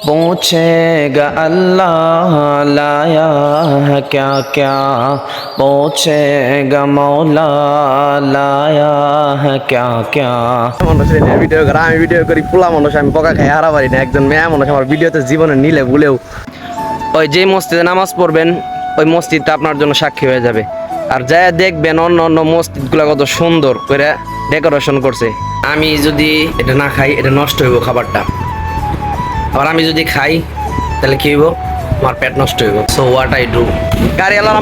पूछेगा अल्लाह लाया है क्या क्या, पूछेगा मौला लाया है क्या क्या। মানুষের ভিডিও করা, আমি ভিডিও করি, পোলা মানুষ, আমি বকা খাই হারা পারি না। একজন মেয়ে মানুষ আমার ভিডিওতে জীবনে নিলে ভুলেও ওই যে মসজিদে নামাজ পড়বেন ওই মসজিদটা আপনার জন্য সাক্ষী হয়ে যাবে। আর যা দেখবেন অন্য অন্য মসজিদগুলো কত সুন্দর করে ডেকোরেশন করছে। আমি যদি এটা না খাই এটা নষ্ট হইব খাবারটা, আবার আমি যদি খাই তাহলে কি হইব, আমার পেট নষ্ট হইব। সো হোয়াট আই ডু, গাড়িওয়ালারা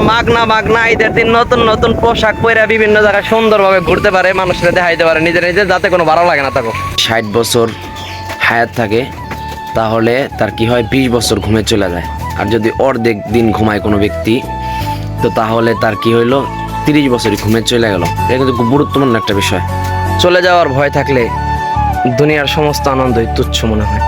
মাগনা ঈদের দিন নতুন নতুন পোশাক পরে বিভিন্ন জায়গায় সুন্দরভাবে ঘুরতে পারে, মানুষরা দেখাইতে পারে নিজের যাতে কোনো ভালো লাগে না থাকো। 60 বছর হায়াত থাকে তাহলে তার কি হয়, 20 বছর ঘুমে চলে যায়। আর যদি অর্ধেক দিন ঘুমায় কোনো ব্যক্তি তো তাহলে তার কি হইলো, 30 বছরই ঘুমে চলে গেল। এটা কিন্তু খুব গুরুত্বপূর্ণ একটা বিষয়। চলে যাওয়ার ভয় থাকলে দুনিয়ার সমস্ত আনন্দই তুচ্ছ মনে হয়।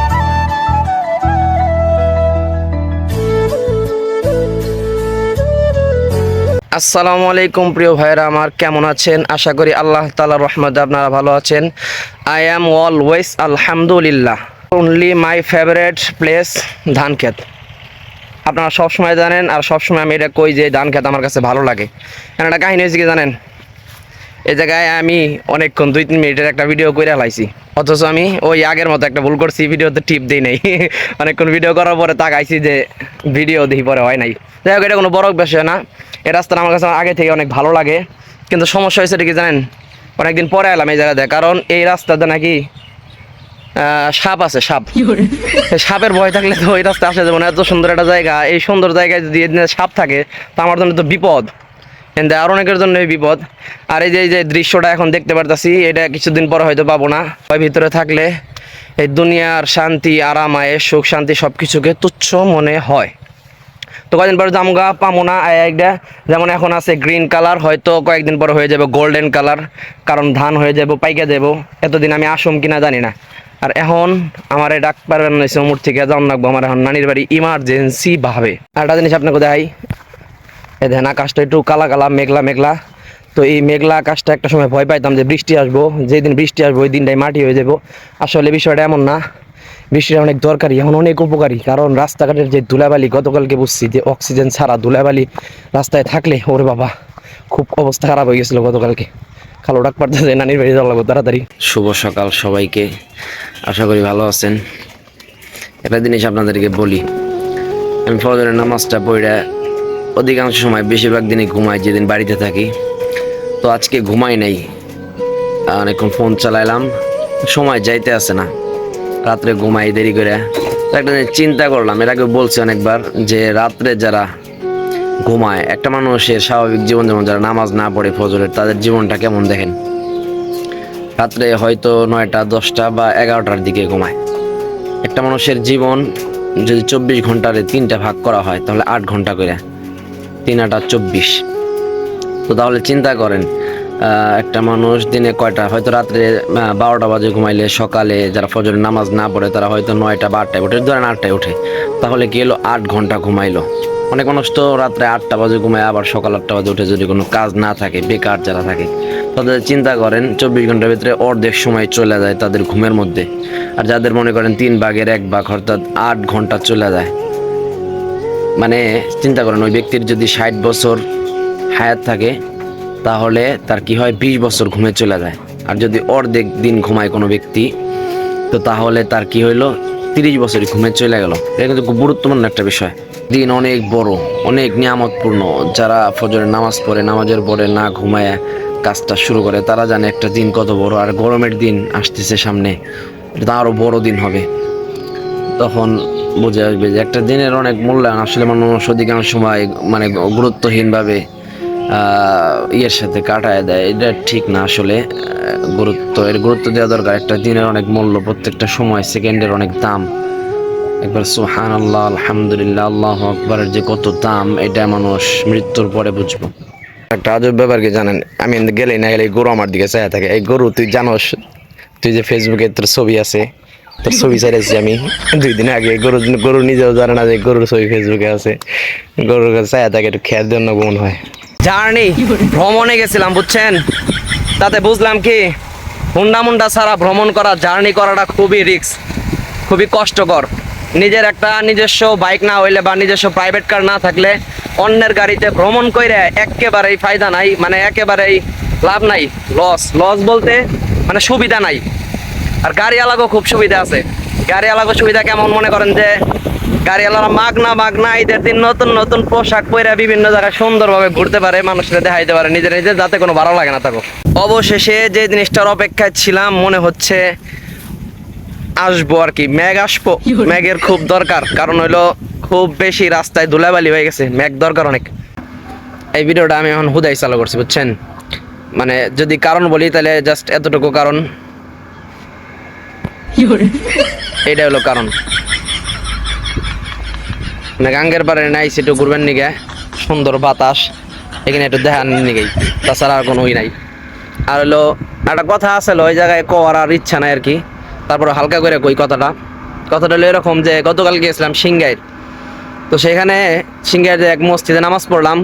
আসসালামু আলাইকুম প্রিয় ভাইরা আমার, কেমন আছেন? আশা করি আল্লাহ তাআলার রহমতে আপনারা ভালো আছেন। আই অ্যাম অলওয়েজ আলহামদুলিল্লাহ। অনলি মাই ফেভারিট প্লেস ধানক্ষেত। আপনারা সবসময় জানেন আর সবসময় আমি এটা কই যে ধানক্ষেত আমার কাছে ভালো লাগে। কেন একটা কাহিনী হয়েছে কি জানেন, এই জায়গায় আমি অনেকক্ষণ 2-3 মিনিটের একটা ভিডিও করে লাইছি, অথচ আমি ওই আগের মতো একটা ভুল করছি, ভিডিওতে টিপ দিই নাই। অনেকক্ষণ ভিডিও করার পরে তাকাইছি যে ভিডিও দিই পরে হয় নাই। যাই হোক, এটা কোনো বড় বিষয় না। এই রাস্তাটা আমার কাছে আগে থেকে অনেক ভালো লাগে, কিন্তু সমস্যা হয়েছে কি জানেন, অনেকদিন পরে এলাম এই জায়গাতে, কারণ এই রাস্তাতে নাকি সাপ আছে। সাপের ভয় থাকলে তো ওই রাস্তায় আসা যাবে না। এত সুন্দর একটা জায়গা, এই সুন্দর জায়গায় যদি সাপ থাকে তো আমার জন্য তো বিপদ, কিন্তু আর অনেকের জন্য বিপদ। আর এই যে দৃশ্যটা এখন দেখতে পারতাছি, এটা কিছুদিন পরে হয়তো পাবো না। ওই ভিতরে থাকলে এই দুনিয়ার শান্তি, আরাম, আয়েশ, সুখ শান্তি সব কিছুকে তুচ্ছ মনে হয়। তো কয়েকদিন পরে জামগা পাবো না একটা, যেমন এখন আছে গ্রিন কালার, হয়তো কয়েকদিন পরে হয়ে যাবে গোল্ডেন কালার, কারণ ধান হয়ে যাবো, পাইকা যাবো। এতদিন আমি আসুম কিনা জানি না। আর এখন আমার এই ডাক্তার বানাইছে উমর থেকে যাওয়ার লাগবো আমার এখন নানির বাড়ি ইমার্জেন্সি ভাবে। আর একটা জিনিস আপনাকে দেখাই, এই দেখেন আকাশটা একটু কালা কালা মেঘলা। তো এই মেঘলা আকাশটা একটা সময় ভয় পাইতাম যে বৃষ্টি আসবো, যেদিন বৃষ্টি আসবো ওই দিনটাই মাটি হয়ে যাবো। আসলে বিষয়টা এমন না, বৃষ্টিটা অনেক দরকারি, এখন অনেক উপকারী। কারণ রাস্তাঘাটের যে ধুলাবালি, গতকালকে বুঝছি যে অক্সিজেন ছাড়া ধুলাবালি রাস্তায় থাকলে ওরে বাবা খুব অবস্থা খারাপ হয়ে গেছিলো গতকালকে। খালো ডাক পারতেছে, নানির বাড়ি যাওয়া লাগবো তাড়াতাড়ি। শুভ সকাল সবাইকে, আশা করি ভালো আছেন। একটা জিনিস আপনাদেরকে বলি, আমি ফজরের নামাজটা পড়ে অধিকাংশ সময় বেশিরভাগ দিনই ঘুমাই যেদিন বাড়িতে থাকি। তো আজকে ঘুমাই নাই, অনেকক্ষণ ফোন চালাইলাম, সময় যাইতে আসে না, রাত্রে ঘুমাই দেরি করে। একটা চিন্তা করলাম, এর আগে বলছি অনেকবার যে রাত্রে যারা ঘুমায়, একটা মানুষের স্বাভাবিক জীবন যেমন যারা নামাজ না পড়ে ফজরের, তাদের জীবনটা কেমন দেখেন। রাত্রে হয়তো 9টা 10টা বা 11টার দিকে ঘুমায়। একটা মানুষের জীবন যদি 24 ঘন্টারে 3টা ভাগ করা হয় তাহলে 8 ঘন্টা করে, 3 8 24। তো তাহলে চিন্তা করেন একটা মানুষ দিনে কয়টা, হয়তো রাত্রে 12টা বাজে ঘুমাইলে সকালে যারা ফজরের নামাজ না পড়ে তারা হয়তো 9টা বা 8টায় ওঠে, ধরেন 8টায় ওঠে, তাহলে কি হলো, 8 ঘন্টা ঘুমাইলো। অনেক মানুষ তো রাত্রে 8টা বাজে ঘুমায়, আবার সকাল 8টা বাজে উঠে, যদি কোনো কাজ না থাকে, বেকার যারা থাকে, তাদের চিন্তা করেন 24 ঘন্টার ভিতরে অর্ধেক সময় চলে যায় তাদের ঘুমের মধ্যে। আর যাদের মনে করেন 3 ভাগের 1 ভাগ অর্থাৎ 8 ঘন্টা চলে যায়, মানে চিন্তা করেন ওই ব্যক্তির যদি 60 বছর হায়াত থাকে তাহলে তার কি হয়, 20 বছর ঘুমে চলে যায়। আর যদি অর্ধেক দিন ঘুমায় কোনো ব্যক্তি তো তাহলে তার কি হইলো, 30 বছরই ঘুমে চলে গেল। এটা কিন্তু খুব গুরুত্বপূর্ণ একটা বিষয়। দিন অনেক বড়, অনেক নিয়ামতপূর্ণ। যারা ফজরের নামাজ পড়ে, নামাজের পরে না ঘুমায় কাজটা শুরু করে, তারা জানে একটা দিন কত বড়। আর গরমের দিন আসতেছে সামনে, এটা আরো বড় দিন হবে, তখন বুঝে আসবে যে একটা দিনের অনেক মূল্যায়ন। আসলে মানুষ অধিকাংশ সময় মানে গুরুত্বহীনভাবে ইয়ের সাথে কাটায় দেয়, এটা ঠিক না। আসলে গুরুত্ব দেওয়া দরকার। একটা দিনের অনেক মূল্য, প্রত্যেকটা সময় সেকেন্ডের অনেক দাম। একবার সুবহানাল্লাহ, আলহামদুলিল্লাহ, আল্লাহু আকবারের যে কত দাম, এটা মানুষ মৃত্যুর পরে বুঝবো। একটা আজব ব্যাপার কি জানেন, আমি গেলেই না গেলে গরু আমার দিকে চাইয়া থাকে। এই গরু, তুই জানোস, তুই যে ফেসবুকে তোর ছবি আছে, তোর ছবি চাইছি আমি 2 দিন আগে। গরু নিজেও জানে না যে গরুর ছবি ফেসবুকে আছে। গরুর কাছে চাইয়া থাকে, একটু খেয়ার জন্য মন হয়। জার্নি ভ্রমণে গেছিলাম বুঝছেন, তাতে বুঝলাম কি হুন্ডা মুন্ডা ছাড়া ভ্রমণ করা, জার্নি করাটা খুবই রিস্ক, খুবই কষ্টকর। নিজের একটা নিজস্ব বাইক না হইলে বা নিজস্ব প্রাইভেট কার না থাকলে অন্যের গাড়িতে ভ্রমণ করে একেবারেই ফায়দা নাই, মানে একেবারেই লাভ নাই, লস লস বলতে মানে সুবিধা নাই। আর গাড়িওয়ালাকেও খুব সুবিধা আছে। গাড়িওয়ালাকেও সুবিধা কেমন, মনে করেন যে গাড়িওয়ালারা মাগনা ঈদের দিন নতুন নতুন পোশাক পরে বিভিন্ন জায়গায় সুন্দরভাবে ঘুরতে পারে, মানুষদের দেখাইতে পারে নিজের নিজের, যাতে কোনো ভালো লাগে না থাকো। অবশেষে যে জিনিসটার অপেক্ষায় ছিলাম, মনে হচ্ছে আসবো আর কি, ম্যাগ আসবো। ম্যাগের খুব দরকার, কারণ হইলো খুব বেশি রাস্তায় ধুলাবালি হয়ে গেছে, ম্যাগ দরকার অনেক। এই ভিডিওটা আমি এখন হুদাই চালু করছি, বুঝছেন? মানে যদি কারণ বলি তাহলে জাস্ট এতটুকু কারণ, এটা হলো কারণ। মানে গাঙ্গের পারে নাই সেটু ঘুরবেন নিগে, সুন্দর বাতাস এখানে একটু দেখার নিগেই, তাছাড়া আর কোনো নাই। আর হলো একটা কথা আছে, ওই জায়গায় করার ইচ্ছা নাই আর কি, তারপরে হালকা করে কই কথাটা হলো এরকম যে গতকাল গিয়েছিলাম সিংগাইর। তো সেখানে সিংগাইরে এক মসজিদে নামাজ পড়লাম।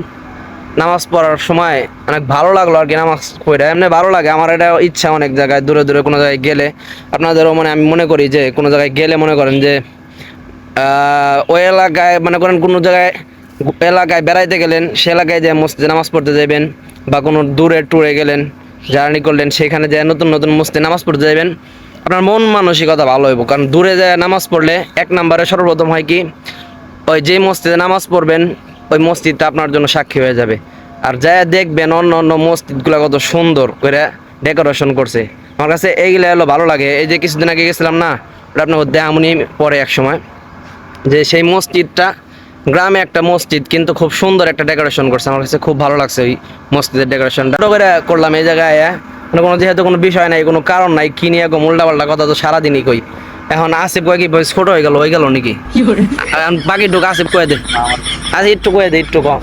নামাজ পড়ার সময় অনেক ভালো লাগলো আর কি, নামাজ পড়ে এমনি ভালো লাগে। আমার এটা ইচ্ছা অনেক জায়গায় দূরে দূরে কোনো জায়গায় গেলে, আপনাদেরও মানে আমি মনে করি যে কোনো জায়গায় গেলে মনে করেন যে ওই এলাকায় মনে করেন কোনো জায়গায় এলাকায় বেড়াইতে গেলেন, সে এলাকায় যে মসজিদে নামাজ পড়তে যাবেন, বা কোনো দূরে ট্যুরে গেলেন, জার্নি করলেন, সেখানে যে নতুন নতুন মসজিদে নামাজ পড়তে যাবেন, আপনার মন মানসিকতা ভালো হইব। কারণ দূরে যায় নামাজ পড়লে এক নম্বরে সর্বপ্রথম হয় কি, ওই যে মসজিদে নামাজ পড়বেন ওই মসজিদটা আপনার জন্য সাক্ষী হয়ে যাবে। আর যায় দেখবেন অন্য অন্য মসজিদগুলো কত সুন্দর করে ডেকোরেশন করছে, আমার কাছে এইগুলো হলো ভালো লাগে। এই যে কিছুদিন আগে গেছিলাম না, ওটা আপনার দেখামনি পরে এক সময়, যে সেই মসজিদটা গ্রামে একটা মসজিদ, কিন্তু খুব সুন্দর একটা ডেকোরেশন করছে, আমার কাছে খুব ভালো লাগছে ওই মসজিদের ডেকোরেশনটা। করে করলাম এই জায়গায়, মানে কোনো যেহেতু কোনো বিষয় নাই, কোনো কারণ নাই, কি নিয়ে উল্টা পাল্টা কথা তো সারাদিনই কই। এখন আসিফ কয় কি ছোট হয়ে গেল নাকি, বাকি টুকু আসিফ কয়ে দে, আসিফ একটু কয়ে দে, একটু কম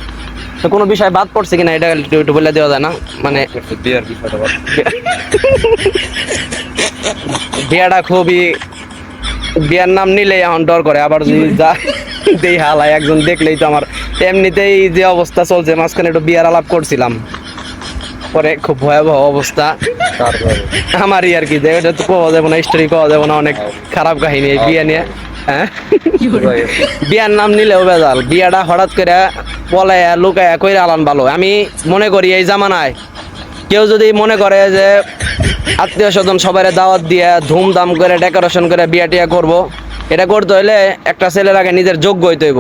তো কোনো বিষয় বাদ পড়ছে কিনা এটা একটু বলে দেওয়া যায় না? মানে বিয়াটা খুবই, বিয়ার নাম নিলেই এখন ডর করে, আবার যদি যা দেই হালাই একজন দেখলেই তো আমার, এমনিতেই যে অবস্থা চলছে, মাঝখানে একটু বিয়ার আলাপ করছিলাম, পরে খুব ভয়াবহ অবস্থা আমারই আর কি, যে এটা তো পাওয়া যাবে না, স্টোরি পাওয়া যাবে না, অনেক খারাপ কাহিনী এই বিয়ে নিয়ে। হ্যাঁ, বিয়ার নাম নিলেও বেজাল, বিয়াটা হঠাৎ করে পলায়া লুকায়া কইরা আলান ভালো। আমি মনে করি এই জামানায় কেউ যদি মনে করে যে আত্মীয় স্বজন সবাই দাওয়াত দিয়ে ধুমধাম করে ডেকোরেশন করে বিয়া টিয়া করবো, এটা করতে হইলে একটা ছেলের আগে নিজের যোগ্য হইতে হইব।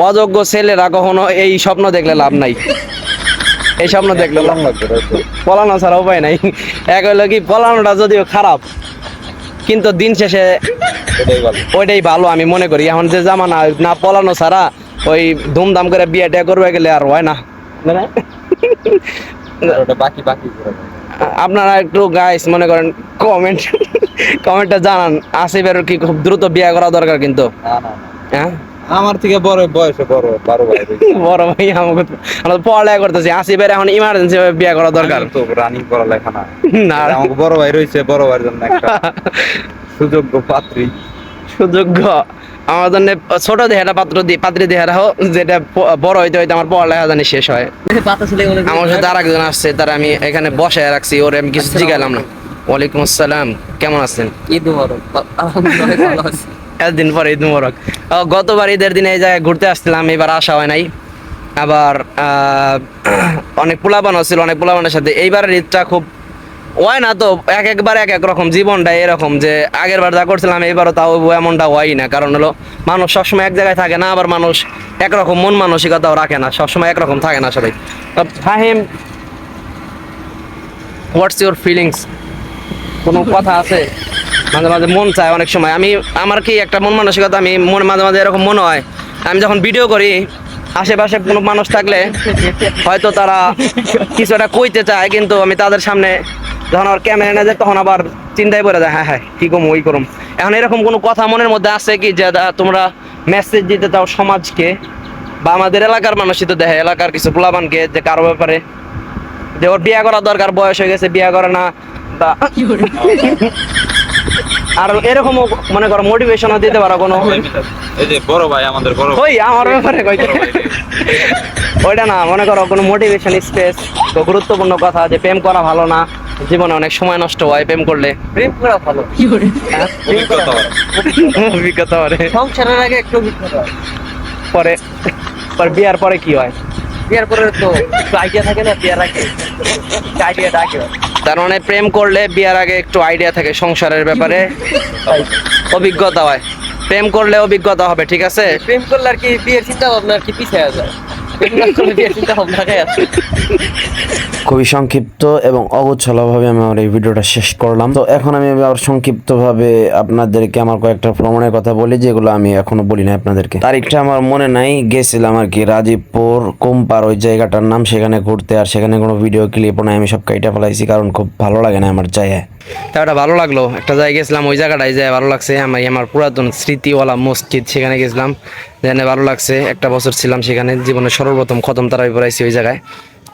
অযোগ্য ছেলেরা কখনো এই স্বপ্ন দেখলে লাভ নাই, এই স্বপ্ন দেখলে পলানো ছাড়া উপায় নাই। এক হইলো কি, পলানোটা যদিও খারাপ, কিন্তু দিন শেষে ওইটাই ভালো আমি মনে করি। এখন যে জামানা, না পলানো ছাড়া ওই ধুমধাম করে বিয়ে টিয়া করবে গেলে আর হয় না। আপনারা একটু গাইস মনে করেন কমেন্টটা জানান, আসিফের কি খুব দ্রুত বিয়ে করা দরকার? কিন্তু হ্যাঁ, আমার থেকে বড় বয়সে বড় ভাই আমাকে আমরা পড়ালেখা করতেছি, আসিফের এখন ইমার্জেন্সি ভাবে বিয়ে করা দরকার। তো রানিং পড়ালেখা না, না আমাকে বড় ভাই রয়েছে, বড় ভাইয়ের জন্য একটা সুযোগ্য পাত্রী, সুযোগ্য আমার জন্য ছোট দেহাটা পাত্রী দেহা রাখো, যেটা বড় হইতে হইতে আমার পড়ালেখা জানি শেষ হয়। আমার সাথে আর একজন আসছে, তারা আমি এখানে বসায় রাখছি, ওরে আমি কিছু জিগাইলাম না। ওয়ালাইকুম আসসালাম, কেমন আছেন? ঈদ মুবারক। আলহামদুলিল্লাহ ভালো আছি। এতদিন পরে ঈদ মুবারক। গতবার ঈদের দিনে এই জায়গায় ঘুরতে আসছিলাম, এবার আসা হয় নাই। আবার অনেক পোলাপানও ছিল, অনেক পোলাপানের সাথে। এইবারের ঈদটা খুব হয় না তো, একবার এক এক রকম, জীবনটা এরকম যে আগের বার যা করছিলাম এইবারও তাও এমনটা হয় না। কারণ হলো মানুষ সবসময় এক জায়গায় থাকে না, আবার মানুষ একরকম মন মানসিকতাও রাখে না, সবসময় একরকম থাকে না সবাই। Fahim, what's your feelings? কোনো কথা আছে? মাঝে মাঝে মন চায় অনেক সময়, আমার কি একটা মন মানসিকতা, আমি মাঝে মাঝে এরকম মনে হয়, আমি যখন ভিডিও করি আশেপাশে কোনো মানুষ থাকলে হয়তো তারা কিছু একটা কইতে চায়, কিন্তু আমি তাদের সামনে যখন আবার ক্যামেরা নিয়ে যায় তখন আবার চিন্তায় পড়ে যায়, হ্যাঁ কি করবো ওই করুম। এখন এরকম কোনো কথা মনের মধ্যে আছে কি যে তোমরা মেসেজ দিতে চাও সমাজকে, বা আমাদের এলাকার মানুষই তো দেখে, এলাকার কিছু পোলাপানকে, যে কারো ব্যাপারে যে ওর বিয়ে করা দরকার, বয়স হয়ে গেছে, বিয়ে করে না, বা আর এরকম মনে করো মোটিভেশনও দিতে পারো কোনো, এই যে বড় ভাই আমাদের বড় ওই আমার ব্যাপারে কইতে ওইটা না, মনে করো কোনো মোটিভেশন স্পেস, তো গুরুত্বপূর্ণ কথা যে প্রেম করা ভালো না, জীবনে অনেক সময় নষ্ট হয় প্রেম করলে। প্রেম করা ভালো। হ্যাঁ, প্রেম করা অভিজ্ঞতা ভালো। অভিজ্ঞতা করে সংসারের আগে একটু অভিজ্ঞতা হয়। পরে, পর বিয়ার পরে কি হয়? বিয়ার পরে তো একটু আইডিয়া থাকে না, বিয়ার আগে আইডিয়াটা আগে হয়। তার মানে প্রেম করলে বিয়ার আগে একটু আইডিয়া থাকে সংসারের ব্যাপারে, অভিজ্ঞতা হয়। প্রেম করলে অভিজ্ঞতা হবে, ঠিক আছে? প্রেম করলে আর কি বিয়ের চিন্তা ভাবনা আর কি পিছিয়ে যায়। প্রেম না করলে বিয়ের চিন্তা ভাবনা আগে আছে। খুবই সংক্ষিপ্ত এবং অগোছালোভাবে আমি আমার এই ভিডিওটা শেষ করলাম। তো এখন আমি আবার সংক্ষিপ্তভাবে আপনাদেরকে আমার কয়েকটা ভ্রমণের কথা বলি, যেগুলো আমি এখনো বলি না আপনাদেরকে। তারিখটা আমার মনে নাই, গেছিলাম আর কি রাজীবপুর কোম্পার ওই জায়গাটার নাম, সেখানে ঘুরতে। আর সেখানে কোনো ভিডিও ক্লিপও নাই, আমি সব কাইটা ফেলাইছি, কারণ খুব ভালো লাগে না আমার জায়গায়। তা ওটা ভালো লাগলো, একটা জায়গায় গেছিলাম, ওই জায়গাটায় যায় ভালো লাগছে। আমার পুরাতন স্মৃতিওয়ালা মসজিদ, সেখানে গেছিলাম, যেখানে ভালো লাগছে। একটা বছর ছিলাম সেখানে, জীবনের সর্বপ্রথম খতম তারাবি পড়াইছি ওই জায়গায়,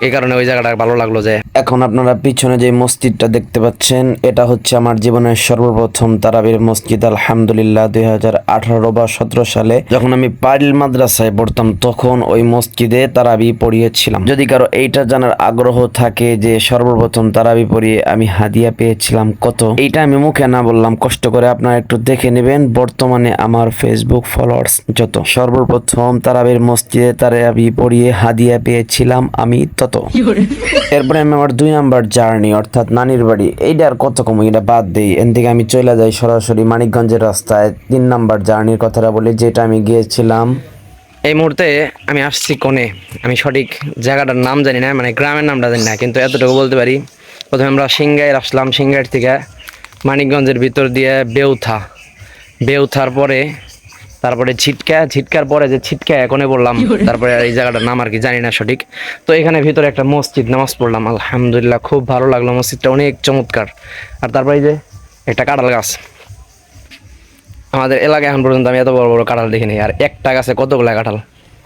এই কারণে ওই জায়গাটা ভালো লাগলো। যে এখন আপনারা পিছনে যে মসজিদটা দেখতে পাচ্ছেন, এটা হচ্ছে আমার জীবনের সর্বপ্রথম তারাবির মসজিদ। আলহামদুলিল্লাহ 2018 বা 17 সালে যখন আমি পাইল মাদ্রাসায় পড়তাম, তখন ওই মসজিদে তারাবি পড়িয়েছিলাম। যদি কারো এইটা জানার আগ্রহ থাকে যে সর্বপ্রথম তারাবি পড়িয়ে আমি হাদিয়া পেয়েছিলাম কত, এইটা আমি মুখে না বললাম, কষ্ট করে আপনারা একটু দেখে নেবেন। বর্তমানে আমার ফেসবুক ফলোয়ার্স যত, সর্বপ্রথম তারাবির মসজিদে তারাবি পড়িয়ে হাদিয়া পেয়েছিলাম আমি তত। এরপরে আমি আমার 2 নাম্বার জার্নি অর্থাৎ নানির বাড়ি, এইটা আর কত কম, এটা বাদ দেই। এন থেকে আমি চলে যাই সরাসরি মানিকগঞ্জের রাস্তায়। 3 নাম্বার জার্নির কথাটা বলি, যেটা আমি গিয়েছিলাম। এই মুহূর্তে আমি আসছি কোনে, আমি সঠিক জায়গাটার নাম জানি না, মানে গ্রামের নামটা জানি না, কিন্তু এতটুকু বলতে পারি। প্রথমে আমরা সিংগাইর আসলাম, সিংগাইর থেকে মানিকগঞ্জের ভিতর দিয়ে বেউথার পরে তারপরে ছিটকার পরে যে ছিটকা এখনে বললাম, তারপরে এই জায়গাটার নাম আর কি জানি না সঠিক। তো এখানে ভিতরে একটা মসজিদ, নামাজ পড়লাম, আলহামদুলিল্লাহ খুব ভালো লাগলো, মসজিদটা অনেক চমৎকার। আর তারপরে এই যে একটা কাঁঠাল গাছ, আমাদের এলাকায় এখন পর্যন্ত আমি এত বড় বড় কাঁঠাল দেখিনি। আর একটা গাছে কতগুলো কাঁঠাল!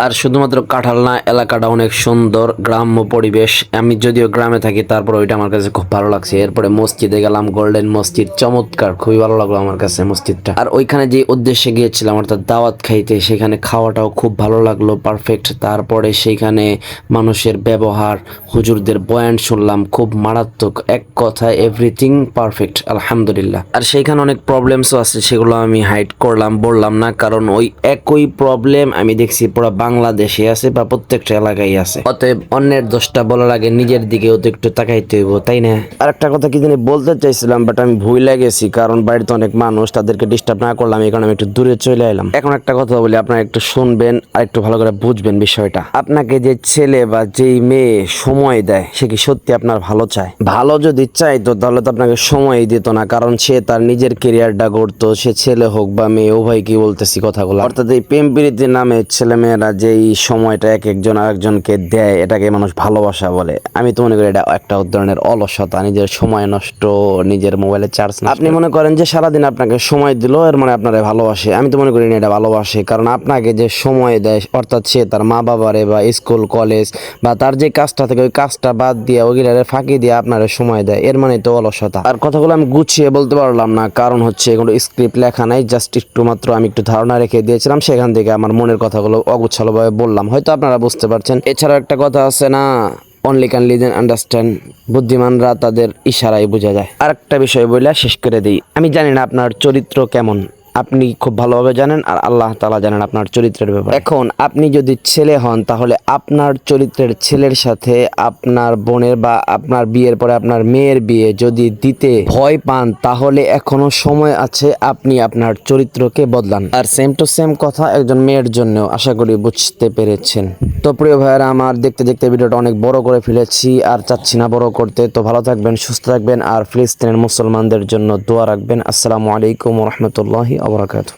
আর শুধুমাত্র কাঁঠাল না, এলাকাটা অনেক সুন্দর, গ্রাম্য পরিবেশ। আমি যদিও গ্রামে থাকি, তারপর ওইটা আমার কাছে খুব ভালো লাগছে। এরপরে মসজিদে গেলাম, গোল্ডেন মসজিদ, চমৎকার, খুবই ভালো লাগলো আমার কাছে মসজিদটা। আর ওইখানে যে উদ্দেশ্যে গিয়েছিলাম অর্থাৎ দাওয়াত খাইতে, সেখানে খাওয়াটাও খুব ভালো লাগলো, পারফেক্ট। তারপরে সেইখানে মানুষের ব্যবহার, হুজুরদের বয়ান শুনলাম, খুব মারাত্মক, এক কথায় এভরিথিং পারফেক্ট, আলহামদুলিল্লাহ। আর সেইখানে অনেক প্রবলেমসও আছে, সেগুলো আমি হাইড করলাম, বললাম না, কারণ ওই একই প্রবলেম আমি দেখছি পুরো বাংলাদেশে আছে বা প্রত্যেকটা এলাকায় আছে। অতএব অন্যের দোষটা বলার আগে নিজের দিকেও তো একটু তাকাইতে হইব, তাই না? আর একটা কথা কি জানি বলতে চাইছিলাম, বাট আমি ভুলে গেছি, কারণ বাড়িতে অনেক মানুষ, তাদেরকে ডিস্টার্ব না করলাম, এই কারণে আমি একটু দূরে চলে এলাম। এখন একটা কথা বলি, আপনারা একটু শুনবেন আর একটু ভালো করে বুঝবেন বিষয়টা। আপনাকে যে ছেলে বা যেই মেয়ে সময় দেয়, সে কি সত্যি আপনার ভালো চায়? ভালো যদি চাইতো তাহলে তো আপনাকে সময়ই দিত না, কারণ সে তার নিজের কেরিয়ারটা গড়তো, সে ছেলে হোক বা মেয়ে, উভয় কি বলতেছি কথাগুলো। অর্থাৎ এই প্রেম প্রীতির নামে ছেলে মেয়েরা যে এই সময়টা এক একজন আরেকজনকে দেয়, এটাকে মানুষ ভালোবাসা বলে। আমি তো মনে করি এটা একটা ধরনের অলসতা, নিজের সময় নষ্ট, নিজের মোবাইলে চার্জ নষ্ট। আপনি মনে করেন যে সারাদিন আপনাকে সময় দিল, এর মানে আপনারা ভালোবাসে। আমি তো মনে করি না এটা ভালোবাসে, কারণ আপনাকে যে সময় দেয়, অর্থাৎ সে তার মা বাবারে বা স্কুল কলেজ বা তার যে কাজটা থেকে ওই কাজটা বাদ দিয়ে ওগুলারে ফাঁকি দিয়ে আপনারা সময় দেয়, এর মানে তো অলসতা। আর কথাগুলো আমি গুছিয়ে বলতে পারলাম না, কারণ হচ্ছে এগুলো স্ক্রিপ্ট লেখা নাই, জাস্ট একটু মাত্র আমি একটু ধারণা রেখে দিয়েছিলাম, সেখান থেকে আমার মনের কথাগুলো অগুচ্ছালোভাবে বললাম, হয়তো আপনারা বুঝতে পারছেন। এছাড়াও একটা কথা আছে না, অনলি ক্যান লিজেন আন্ডারস্ট্যান্ড, বুদ্ধিমানরা তাদের ইশারায় বোঝা যায়। আর একটা বিষয় বলে শেষ করে দিই, আমি জানি না আপনার চরিত্র কেমন, আপনি খুব ভালোভাবে জানেন, আর আল্লাহ তাআলা জানেন আপনার চরিত্রের ব্যাপারে। এখন আপনি যদি ছেলে হন, তাহলে আপনার চরিত্রের ছেলের সাথে আপনার বোনের বা আপনার বিয়ের পরে আপনার মেয়ের বিয়ে যদি দিতে ভয় পান, তাহলে এখনো সময় আছে, আপনি আপনার চরিত্রকে বদলান। আর সেম টু সেম কথা একজন মেয়ের জন্য, আশা করি বুঝতে পেরেছেন। তো প্রিয় ভাইয়েরা আমার, দেখতে দেখতে ভিডিওটা অনেক বড় করে ফেলেছি, আর চাচ্ছি না বড় করতে। তো ভালো থাকবেন, সুস্থ থাকবেন, আর ফিলিস্তিনের মুসলমানদের জন্য দোয়া রাখবেন। আসসালামু আলাইকুম ওয়া রাহমাতুল্লাহি ওয়া বারাকাতুহু।